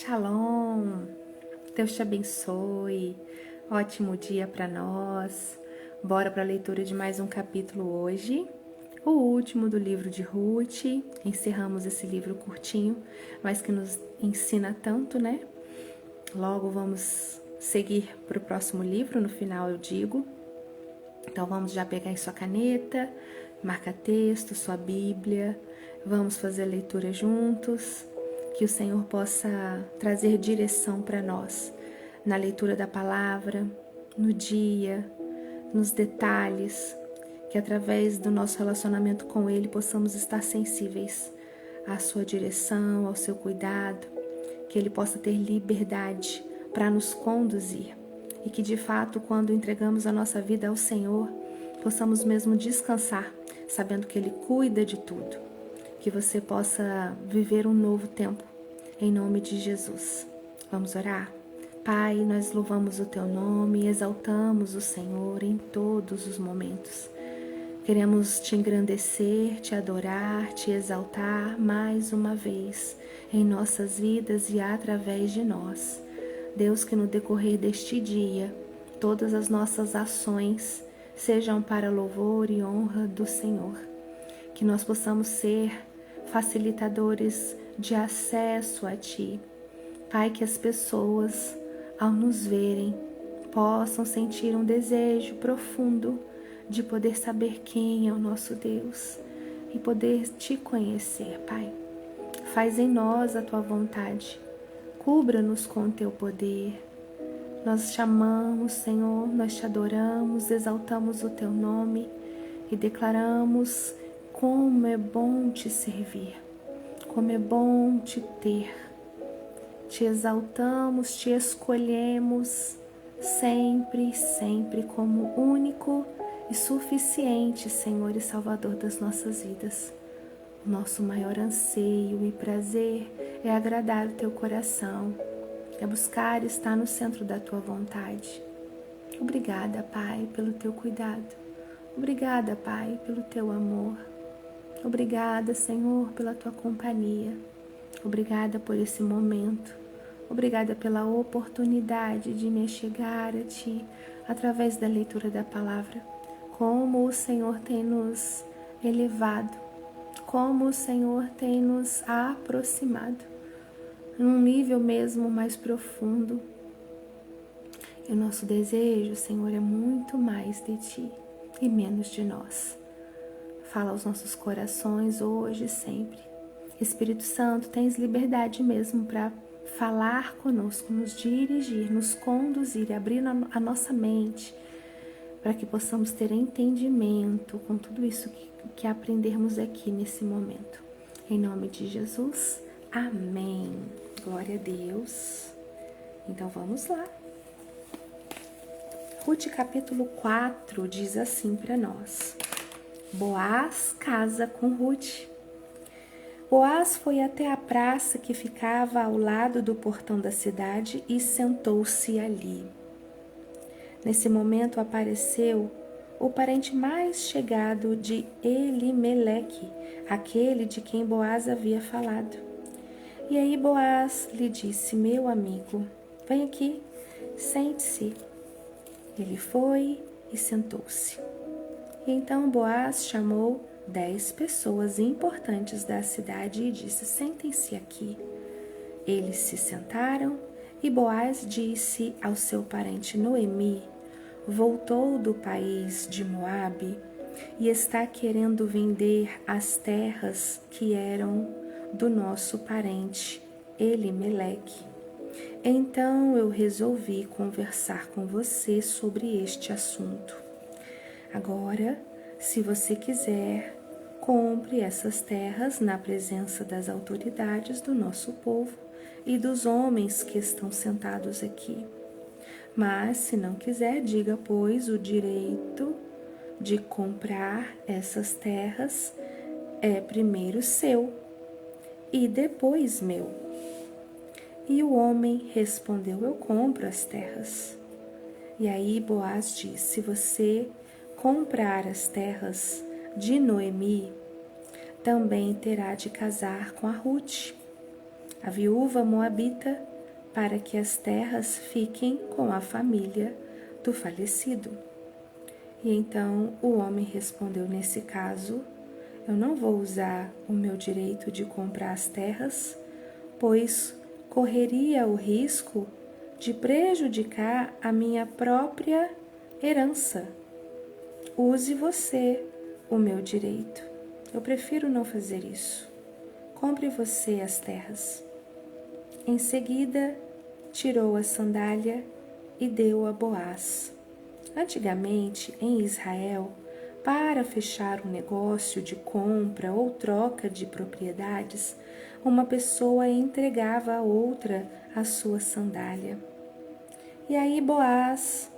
Shalom, Deus te abençoe, ótimo dia para nós. Bora para a leitura de mais um capítulo hoje, o último do livro de Ruth. Encerramos esse livro curtinho, mas que nos ensina tanto, né? Logo vamos seguir para o próximo livro, no final eu digo. Então vamos já pegar aí sua caneta, marca texto, sua Bíblia, vamos fazer a leitura juntos. Que o Senhor possa trazer direção para nós na leitura da palavra, no dia, nos detalhes, que através do nosso relacionamento com Ele possamos estar sensíveis à sua direção, ao seu cuidado, que Ele possa ter liberdade para nos conduzir e que de fato, quando entregamos a nossa vida ao Senhor, possamos mesmo descansar, sabendo que Ele cuida de tudo. Que você possa viver um novo tempo, em nome de Jesus. Vamos orar? Pai, nós louvamos o Teu nome e exaltamos o Senhor em todos os momentos. Queremos Te engrandecer, Te adorar, Te exaltar mais uma vez em nossas vidas e através de nós. Deus, que no decorrer deste dia, todas as nossas ações sejam para louvor e honra do Senhor. Que nós possamos ser facilitadores de acesso a Ti. Pai, que as pessoas, ao nos verem, possam sentir um desejo profundo de poder saber quem é o nosso Deus e poder Te conhecer, Pai. Faz em nós a Tua vontade. Cubra-nos com o Teu poder. Nós te amamos, Senhor, nós Te adoramos, exaltamos o Teu nome e declaramos como é bom Te servir, como é bom Te ter. Te exaltamos, Te escolhemos sempre, sempre como único e suficiente Senhor e Salvador das nossas vidas. O nosso maior anseio e prazer é agradar o Teu coração, é buscar estar no centro da Tua vontade. Obrigada, Pai, pelo Teu cuidado. Obrigada, Pai, pelo Teu amor. Obrigada, Senhor, pela Tua companhia. Obrigada por esse momento. Obrigada pela oportunidade de me chegar a Ti através da leitura da palavra. Como o Senhor tem nos elevado, como o Senhor tem nos aproximado num nível mesmo mais profundo. E o nosso desejo, Senhor, é muito mais de Ti e menos de nós. Fala aos nossos corações hoje e sempre. Espírito Santo, tens liberdade mesmo para falar conosco, nos dirigir, nos conduzir, abrir a nossa mente, para que possamos ter entendimento com tudo isso que aprendermos aqui nesse momento. Em nome de Jesus, amém. Glória a Deus. Então vamos lá. Ruth capítulo 4 diz assim para nós. Boaz casa com Ruth. Boaz foi até a praça que ficava ao lado do portão da cidade e sentou-se ali. Nesse momento apareceu o parente mais chegado de Elimeleque, aquele de quem Boaz havia falado. E aí Boaz lhe disse: meu amigo, vem aqui, sente-se. Ele foi e sentou-se. E então Boaz chamou 10 pessoas importantes da cidade e disse: sentem-se aqui. Eles se sentaram e Boaz disse ao seu parente Noemi: voltou do país de Moabe e está querendo vender as terras que eram do nosso parente Elimeleque. Então eu resolvi conversar com você sobre este assunto. Agora, se você quiser, compre essas terras na presença das autoridades do nosso povo e dos homens que estão sentados aqui. Mas, se não quiser, diga, pois, o direito de comprar essas terras é primeiro seu e depois meu. E o homem respondeu: eu compro as terras. E aí Boaz disse: se você comprar as terras de Noemi, também terá de casar com a Ruth, a a viúva moabita, para que as terras fiquem com a família do falecido. E então o homem respondeu: nesse caso, eu não vou usar o meu direito de comprar as terras, pois correria o risco de prejudicar a minha própria herança. Use você o meu direito. Eu prefiro não fazer isso. Compre você as terras. Em seguida, tirou a sandália e deu a Boaz. Antigamente, em Israel, para fechar um negócio de compra ou troca de propriedades, uma pessoa entregava a outra a sua sandália. E aí Boaz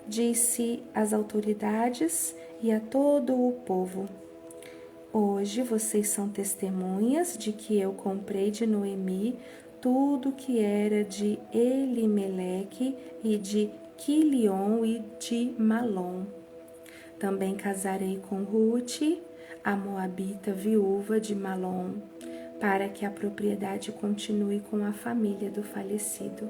disse às autoridades e a todo o povo: hoje vocês são testemunhas de que eu comprei de Noemi tudo que era de Elimeleque e de Quilion e de Malom. Também casarei com Rute, a moabita viúva de Malom, para que a propriedade continue com a família do falecido.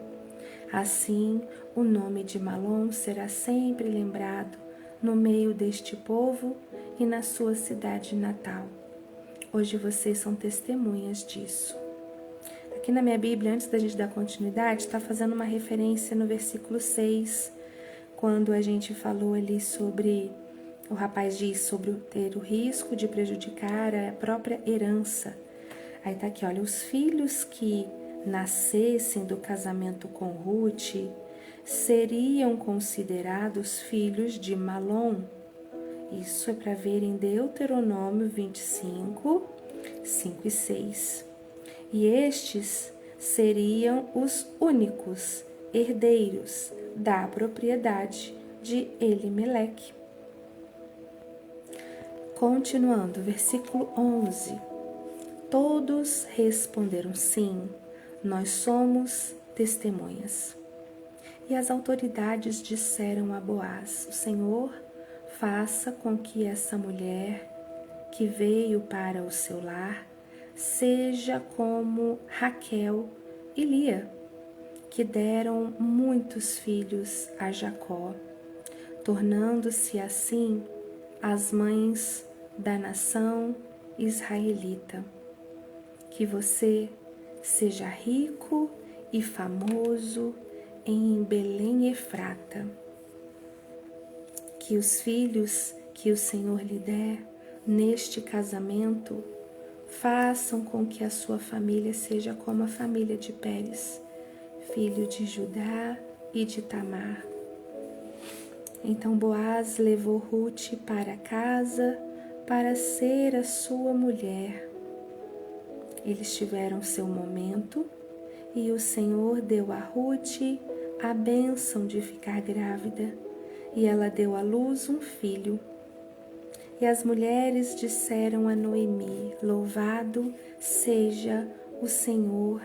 Assim, o nome de Malom será sempre lembrado no meio deste povo e na sua cidade natal. Hoje vocês são testemunhas disso. Aqui na minha Bíblia, antes da gente dar continuidade, está fazendo uma referência no versículo 6, quando a gente falou ali sobre, o rapaz diz sobre ter o risco de prejudicar a própria herança. Aí tá aqui, olha, os filhos que nascessem do casamento com Rute seriam considerados filhos de Malom. Isso é para ver em Deuteronômio 25, 5 e 6. E estes seriam os únicos herdeiros da propriedade de Elimeleque. Continuando, versículo 11. Todos responderam sim, nós somos testemunhas. E as autoridades disseram a Boaz: o Senhor faça com que essa mulher que veio para o seu lar seja como Raquel e Lia, que deram muitos filhos a Jacó, tornando-se assim as mães da nação israelita. Que você seja rico e famoso em Belém Efrata. Que os filhos que o Senhor lhe der neste casamento façam com que a sua família seja como a família de Pérez, filho de Judá e de Tamar. Então Boaz levou Rute para casa para ser a sua mulher. Eles tiveram seu momento e o Senhor deu a Rute a bênção de ficar grávida, e ela deu à luz um filho. E as mulheres disseram a Noemi: louvado seja o Senhor,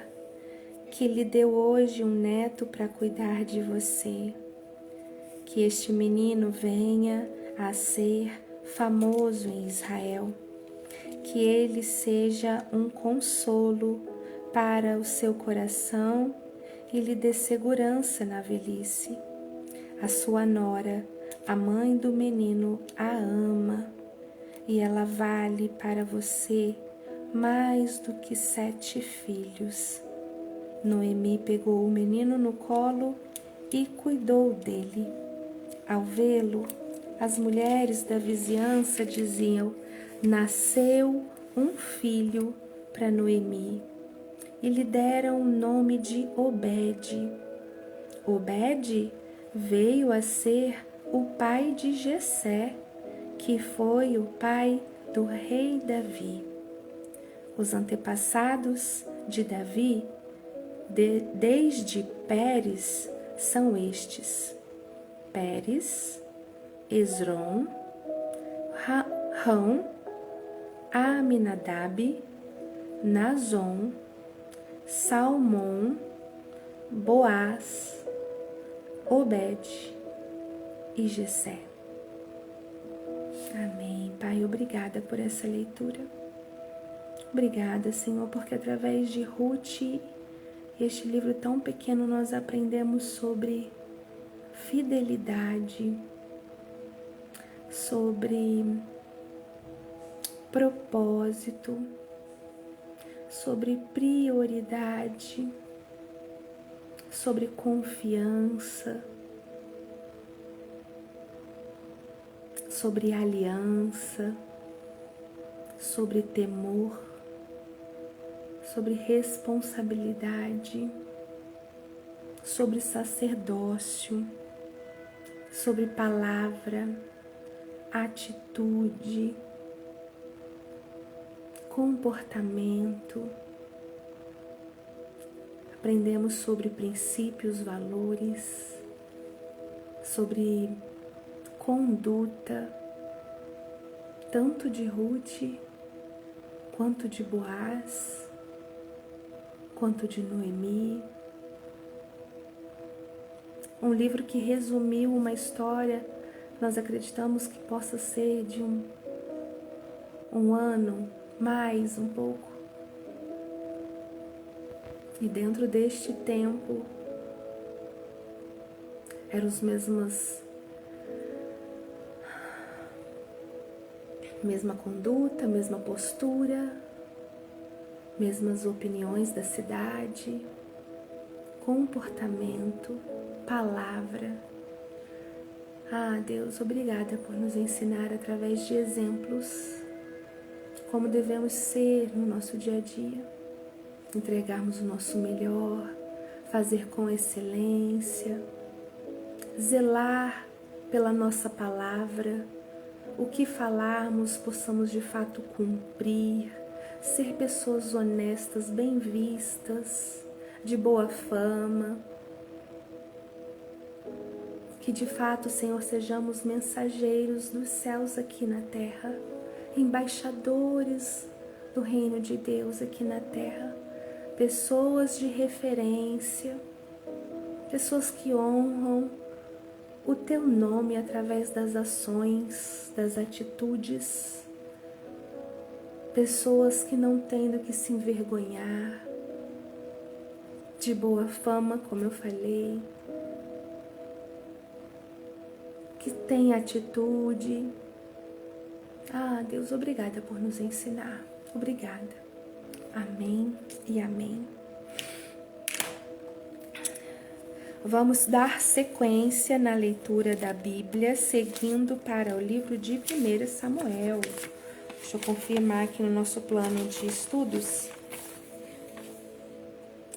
que lhe deu hoje um neto para cuidar de você. Que este menino venha a ser famoso em Israel. Que ele seja um consolo para o seu coração e lhe dê segurança na velhice. A sua nora, a mãe do menino, a ama, e ela vale para você mais do que 7 filhos. Noemi pegou o menino no colo e cuidou dele. Ao vê-lo, as mulheres da vizinhança diziam: nasceu um filho para Noemi, e lhe deram o nome de Obed. Obed veio a ser o pai de Jessé, que foi o pai do rei Davi. Os antepassados de Davi, desde Pérez, são estes: Pérez, Esrom, Rão, Aminadab, Nazon, Salmão, Boaz, Obed e Jessé. Amém. Pai, obrigada por essa leitura. Obrigada, Senhor, porque através de Rute Este livro tão pequeno nós aprendemos sobre fidelidade, sobre propósito, sobre prioridade, sobre confiança, sobre aliança, sobre temor, sobre responsabilidade, sobre sacerdócio, sobre palavra, atitude, comportamento. Aprendemos sobre princípios, valores, sobre conduta, tanto de Ruth, quanto de Boaz, quanto de Noemi. Um livro que resumiu uma história, nós acreditamos que possa ser de um ano, mais um pouco. E dentro deste tempo, eram os mesma conduta, mesma postura, mesmas opiniões da cidade, comportamento, palavra. Ah, Deus, obrigada por nos ensinar através de exemplos como devemos ser no nosso dia a dia, entregarmos o nosso melhor, fazer com excelência, zelar pela nossa palavra, o que falarmos possamos de fato cumprir, ser pessoas honestas, bem vistas, de boa fama. Que de fato, Senhor, sejamos mensageiros dos céus aqui na terra, embaixadores do reino de Deus aqui na terra, pessoas de referência, pessoas que honram o Teu nome através das ações, das atitudes, pessoas que não têm do que se envergonhar, de boa fama, como eu falei, que tem atitude. Ah, Deus, obrigada por nos ensinar. Obrigada. Amém e amém. Vamos dar sequência na leitura da Bíblia, seguindo para o livro de 1 Samuel. Deixa eu confirmar aqui no nosso plano de estudos.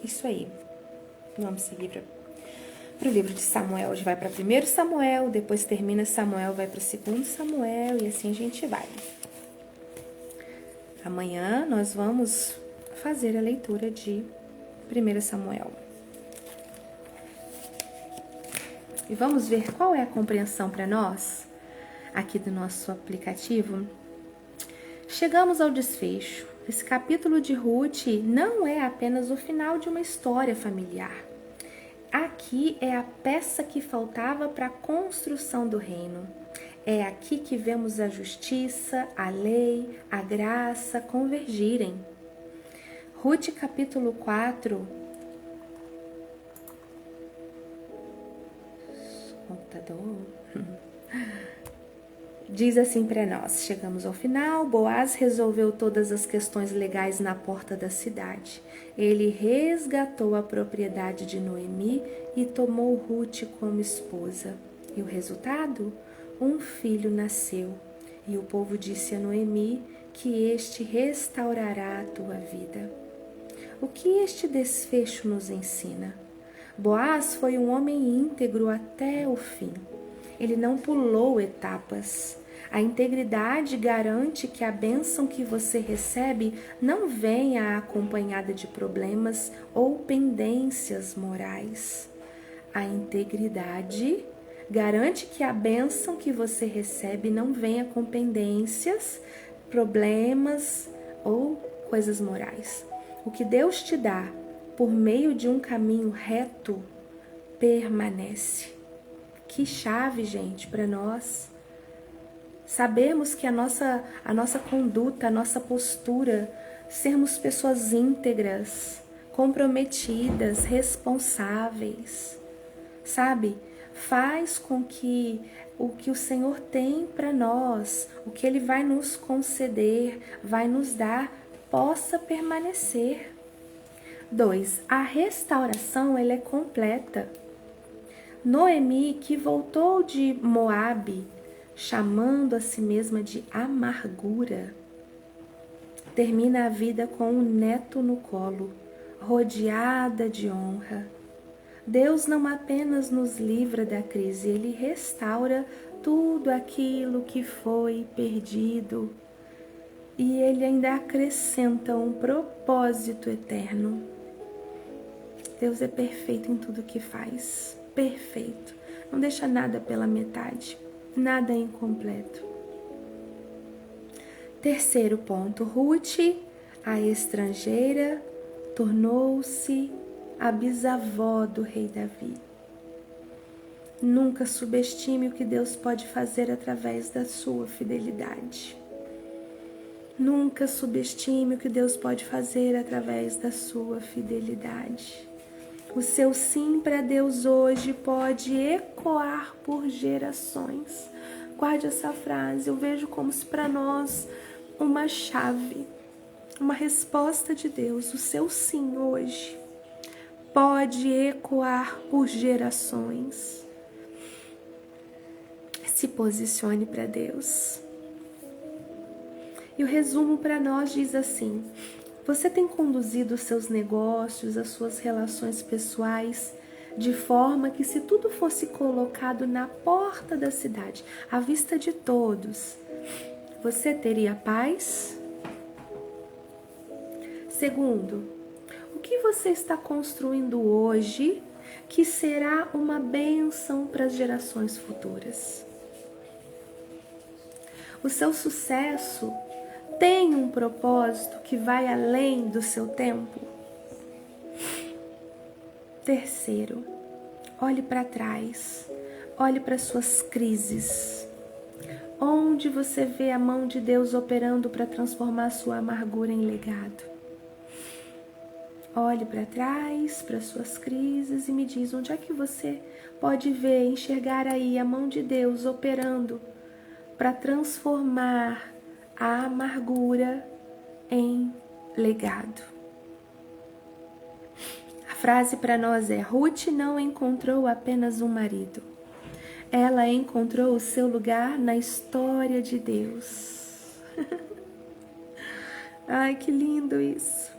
Isso aí. Vamos seguir para o livro de Samuel. Vai para 1 Samuel, depois termina Samuel, vai para 2 Samuel e assim a gente vai. Amanhã nós vamos fazer a leitura de 1 Samuel. E vamos ver qual é a compreensão para nós, aqui do nosso aplicativo. Chegamos ao desfecho. Esse capítulo de Ruth não é apenas o final de uma história familiar. Aqui é a peça que faltava para a construção do reino. É aqui que vemos a justiça, a lei, a graça convergirem. Ruth capítulo 4... computador. Diz assim para nós: chegamos ao final. Boaz resolveu todas as questões legais na porta da cidade. Ele resgatou a propriedade de Noemi e tomou Ruth como esposa. E o resultado? Um filho nasceu. E o povo disse a Noemi que este restaurará a tua vida. O que este desfecho nos ensina? Boaz foi um homem íntegro até o fim. Ele não pulou etapas. A integridade garante que a bênção que você recebe não venha acompanhada de problemas ou pendências morais. A integridade garante que a bênção que você recebe não venha com pendências, problemas ou coisas morais. O que Deus te dá por meio de um caminho reto permanece. Que chave, gente, para nós. Sabemos que a nossa conduta, a nossa postura, sermos pessoas íntegras, comprometidas, responsáveis, sabe? Faz com que o que o Senhor tem para nós, o que Ele vai nos conceder, vai nos dar, possa permanecer. 2. A restauração ela é completa. Noemi, que voltou de Moabe, chamando a si mesma de amargura, termina a vida com um neto no colo, rodeada de honra. Deus não apenas nos livra da crise, Ele restaura tudo aquilo que foi perdido. E Ele ainda acrescenta um propósito eterno. Deus é perfeito em tudo que faz. Perfeito. Não deixa nada pela metade. Nada é incompleto. Terceiro ponto. Ruth, a estrangeira, tornou-se a bisavó do rei Davi. Nunca subestime o que Deus pode fazer através da sua fidelidade. Nunca subestime o que Deus pode fazer através da sua fidelidade. O seu sim para Deus hoje pode ecoar por gerações. Guarde essa frase, eu vejo como se para nós uma chave, uma resposta de Deus. O seu sim hoje pode ecoar por gerações. Se posicione para Deus. E o resumo para nós diz assim: você tem conduzido os seus negócios, as suas relações pessoais, de forma que se tudo fosse colocado na porta da cidade, à vista de todos, você teria paz? Segundo, o que você está construindo hoje que será uma bênção para as gerações futuras? O seu sucesso tem um propósito que vai além do seu tempo? Terceiro, olhe para trás, olhe para suas crises. Onde você vê a mão de Deus operando para transformar sua amargura em legado? Olhe para trás, para suas crises e me diz onde é que você pode ver, enxergar aí a mão de Deus operando para transformar a amargura em legado. A frase para nós é: Ruth não encontrou apenas um marido. Ela encontrou o seu lugar na história de Deus. Ai, que lindo isso.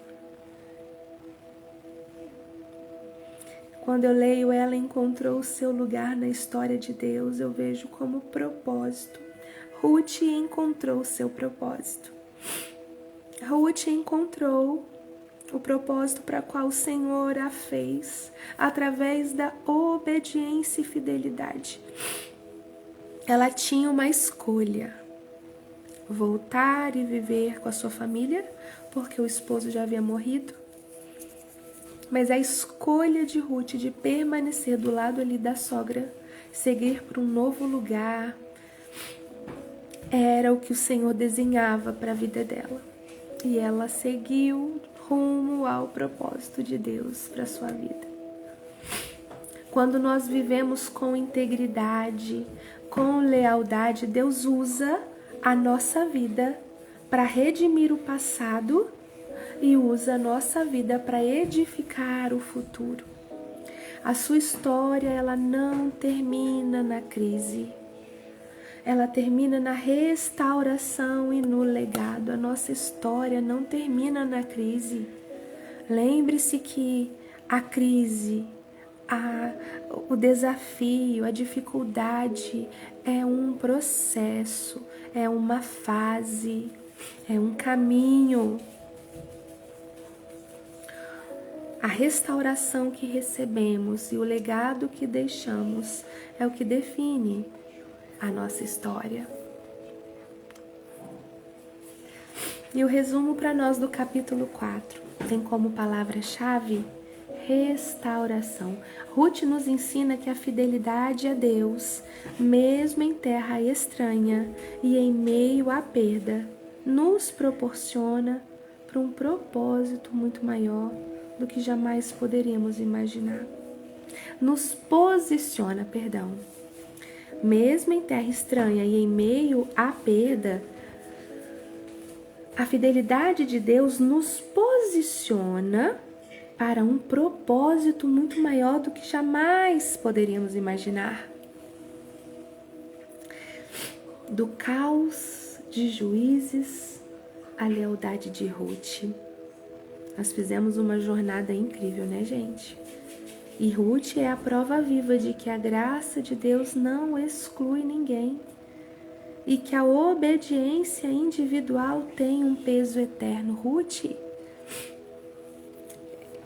Quando eu leio ela encontrou o seu lugar na história de Deus, eu vejo como propósito. Ruth encontrou o seu propósito. Ruth encontrou o propósito para qual o Senhor a fez, através da obediência e fidelidade. Ela tinha uma escolha: voltar e viver com a sua família, porque o esposo já havia morrido. Mas a escolha de Ruth de permanecer do lado ali da sogra, seguir para um novo lugar, era o que o Senhor desenhava para a vida dela. E ela seguiu rumo ao propósito de Deus para a sua vida. Quando nós vivemos com integridade, com lealdade, Deus usa a nossa vida para redimir o passado e usa a nossa vida para edificar o futuro. A sua história, ela não termina na crise. Ela termina na restauração e no legado. A nossa história não termina na crise. Lembre-se que a crise, o desafio, a dificuldade é um processo, é uma fase, é um caminho. A restauração que recebemos e o legado que deixamos é o que define a nossa história. E o resumo para nós do capítulo 4 tem como palavra-chave restauração. Ruth nos ensina que a fidelidade a Deus, mesmo em terra estranha e em meio à perda, nos proporciona para um propósito muito maior, do que jamais poderíamos imaginar. Nos posiciona, mesmo em terra estranha e em meio à perda, a fidelidade de Deus nos posiciona para um propósito muito maior do que jamais poderíamos imaginar. Do caos de Juízes à lealdade de Ruth. Nós fizemos uma jornada incrível, né, gente? E Ruth é a prova viva de que a graça de Deus não exclui ninguém e que a obediência individual tem um peso eterno. Ruth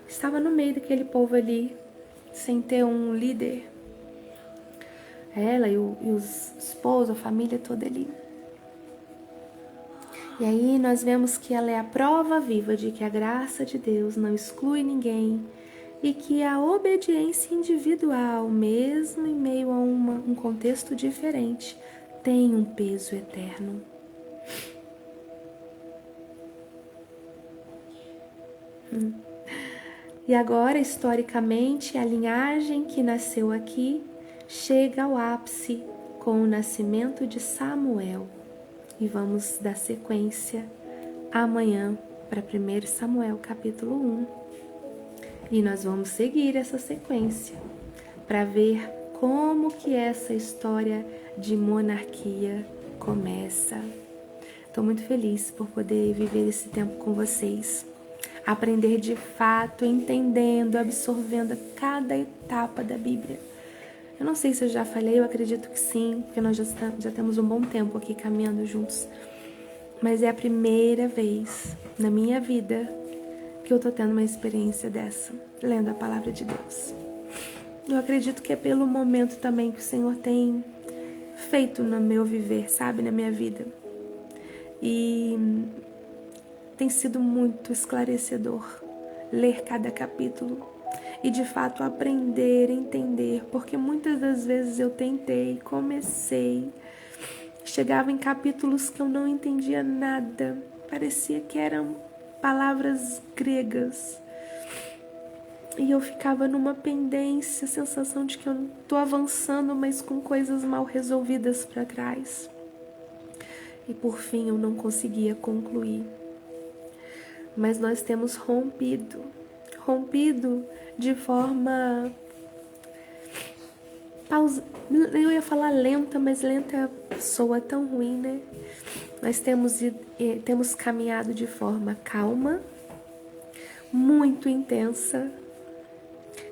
estava no meio daquele povo ali, sem ter um líder. Ela e os esposos, a família toda ali. E aí nós vemos que ela é a prova viva de que a graça de Deus não exclui ninguém e que a obediência individual, mesmo em meio a um contexto diferente, tem um peso eterno. E agora, historicamente, a linhagem que nasceu aqui chega ao ápice com o nascimento de Samuel. E vamos dar sequência amanhã para 1 Samuel capítulo 1. E nós vamos seguir essa sequência para ver como que essa história de monarquia começa. Estou muito feliz por poder viver esse tempo com vocês. Aprender de fato, entendendo, absorvendo cada etapa da Bíblia. Eu não sei se eu já falei, eu acredito que sim, porque nós já temos um bom tempo aqui caminhando juntos. Mas é a primeira vez na minha vida que eu tô tendo uma experiência dessa, lendo a palavra de Deus. Eu acredito que é pelo momento também que o Senhor tem feito no meu viver, sabe, na minha vida. E tem sido muito esclarecedor ler cada capítulo. E de fato aprender, entender, porque muitas das vezes eu tentei, comecei, chegava em capítulos que eu não entendia nada, parecia que eram palavras gregas, e eu ficava numa pendência, sensação de que eu estou avançando, mas com coisas mal resolvidas para trás, e por fim eu não conseguia concluir. Mas nós temos rompido de forma eu ia falar lenta, mas lenta soa tão ruim, né? Nós temos caminhado de forma calma, muito intensa.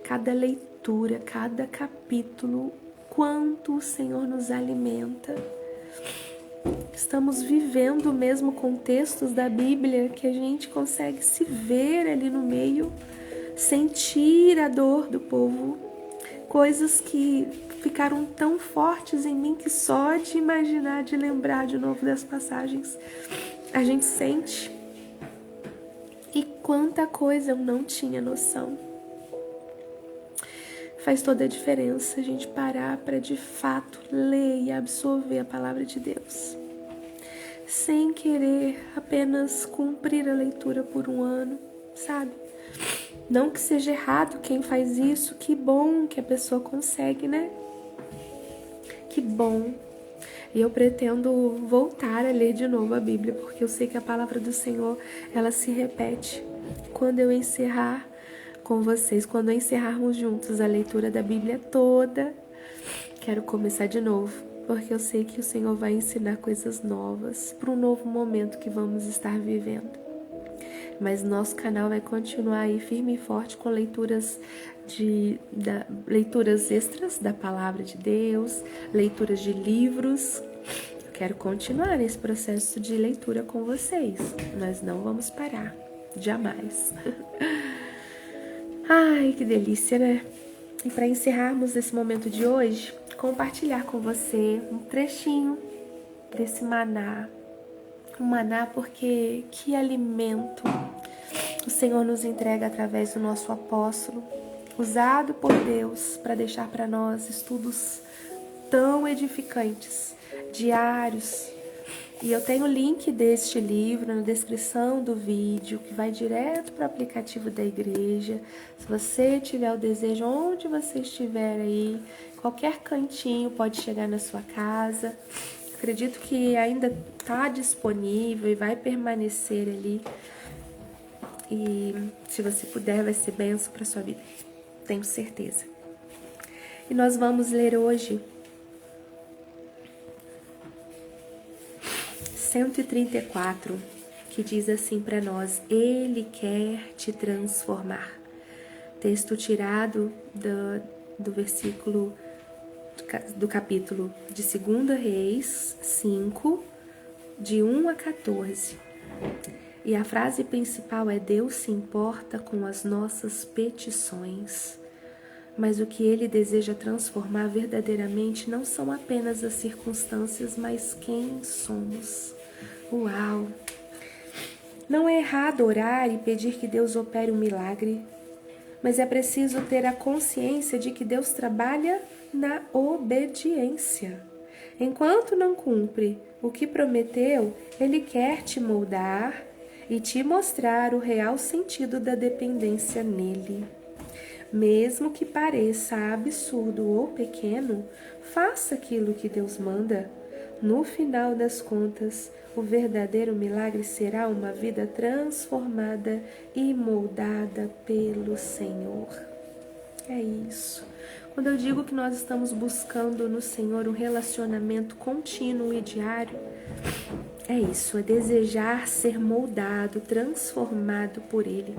Cada leitura, cada capítulo, quanto o Senhor nos alimenta. Estamos vivendo mesmo contextos da Bíblia que a gente consegue se ver ali no meio, sentir a dor do povo, coisas que ficaram tão fortes em mim que só de imaginar, de lembrar de novo das passagens, a gente sente. E quanta coisa eu não tinha noção. Faz toda a diferença a gente parar para de fato ler e absorver a palavra de Deus, sem querer apenas cumprir a leitura por um ano, sabe? Não que seja errado quem faz isso, que bom que a pessoa consegue, né? Que bom. E eu pretendo voltar a ler de novo a Bíblia, porque eu sei que a palavra do Senhor, ela se repete. Quando eu encerrar com vocês, quando encerrarmos juntos a leitura da Bíblia toda, quero começar de novo, porque eu sei que o Senhor vai ensinar coisas novas para um novo momento que vamos estar vivendo. Mas nosso canal vai continuar aí firme e forte com leituras extras da palavra de Deus, leituras de livros. Quero continuar nesse processo de leitura com vocês. Nós não vamos parar, jamais. Ai, que delícia, né? E para encerrarmos esse momento de hoje, compartilhar com você um trechinho desse maná. Um maná porque que alimento o Senhor nos entrega através do nosso apóstolo, usado por Deus para deixar para nós estudos tão edificantes, diários, E eu tenho o link deste livro na descrição do vídeo, que vai direto para o aplicativo da igreja. Se você tiver o desejo, onde você estiver aí, qualquer cantinho pode chegar na sua casa. Acredito que ainda está disponível e vai permanecer ali. E se você puder, vai ser bênção para sua vida. Tenho certeza. E nós vamos ler hoje 134, que diz assim para nós: Ele quer te transformar. Texto tirado do versículo do capítulo de 2 Reis 5, de 1 a 14. E a frase principal é: Deus se importa com as nossas petições. Mas o que Ele deseja transformar verdadeiramente não são apenas as circunstâncias, mas quem somos. Uau! Não é errado orar e pedir que Deus opere um milagre, mas é preciso ter a consciência de que Deus trabalha na obediência. Enquanto não cumpre o que prometeu, Ele quer te moldar e te mostrar o real sentido da dependência nele. Mesmo que pareça absurdo ou pequeno, faça aquilo que Deus manda. No final das contas, o verdadeiro milagre será uma vida transformada e moldada pelo Senhor. É isso. Quando eu digo que nós estamos buscando no Senhor um relacionamento contínuo e diário, é isso, é desejar ser moldado, transformado por Ele.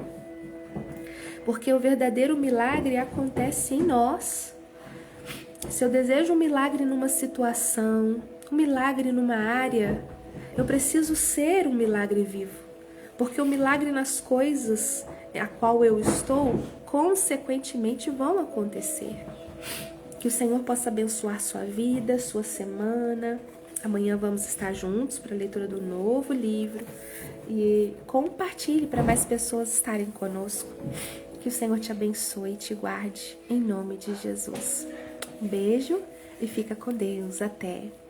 Porque o verdadeiro milagre acontece em nós. Se eu desejo um milagre numa situação, um milagre numa área, eu preciso ser um milagre vivo. Porque o milagre nas coisas a qual eu estou, consequentemente vão acontecer. Que o Senhor possa abençoar sua vida, sua semana. Amanhã vamos estar juntos para a leitura do novo livro. E compartilhe para mais pessoas estarem conosco. Que o Senhor te abençoe e te guarde, em nome de Jesus. Um beijo e fica com Deus. Até!